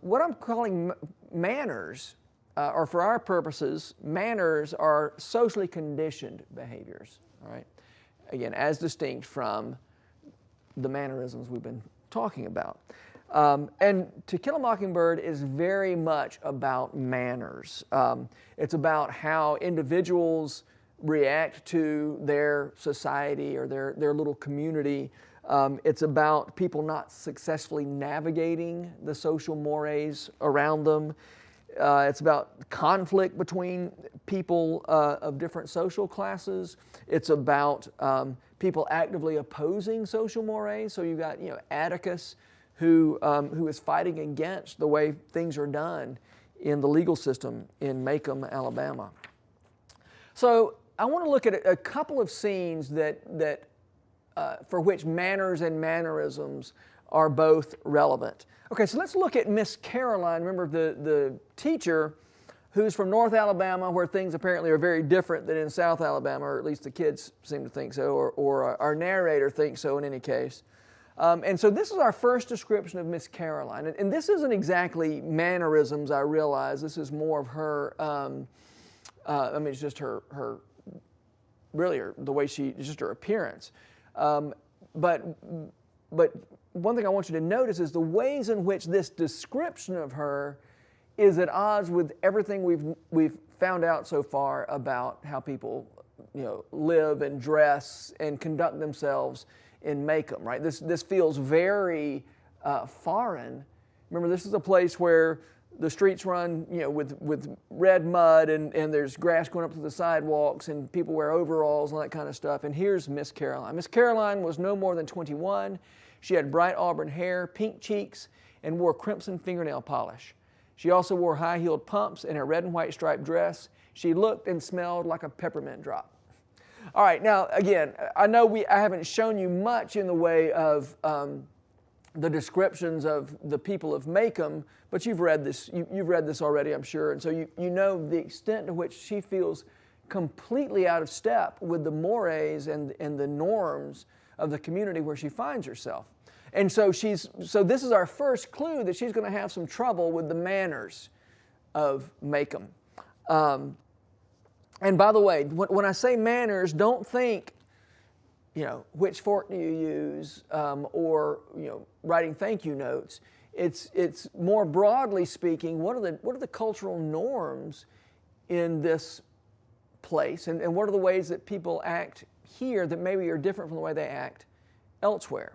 what I'm calling manners, or for our purposes, manners are socially conditioned behaviors, all right? Again, as distinct from the mannerisms we've been talking about. And To Kill a Mockingbird is very much about manners. It's about how individuals react to their society or their little community. It's about people not successfully navigating the social mores around them. It's about conflict between people of different social classes. It's about people actively opposing social mores. So you've got, Atticus, who is fighting against the way things are done in the legal system in Maycomb, Alabama. So I want to look at a couple of scenes for which manners and mannerisms are both relevant. Okay, so let's look at Miss Caroline. Remember the teacher who's from North Alabama, where things apparently are very different than in South Alabama, or at least the kids seem to think so, or our narrator thinks so in any case. And so this is our first description of Miss Caroline. And this isn't exactly mannerisms, I realize. This is more of her, it's just her the way it's just her appearance. But one thing I want you to notice is the ways in which this description of her is at odds with everything we've found out so far about how people, live and dress and conduct themselves in Maycomb, right? This feels very foreign. Remember, this is a place where the streets run, with red mud and there's grass going up to the sidewalks and people wear overalls and all that kind of stuff. And here's Miss Caroline. Miss Caroline was no more than 21. She had bright auburn hair, pink cheeks, and wore crimson fingernail polish. She also wore high-heeled pumps and a red and white striped dress. She looked and smelled like a peppermint drop. All right, now again, I know I haven't shown you much in the way of the descriptions of the people of Maycomb, but you've read this. You've read this already, I'm sure, and so you know the extent to which she feels completely out of step with the mores and the norms of the community where she finds herself. And so this is our first clue that she's going to have some trouble with the manners of Maycomb. And by the way, when I say manners, don't think, which fork do you use, or writing thank you notes. It's more broadly speaking, what are the cultural norms in this place, and what are the ways that people act here that maybe are different from the way they act elsewhere.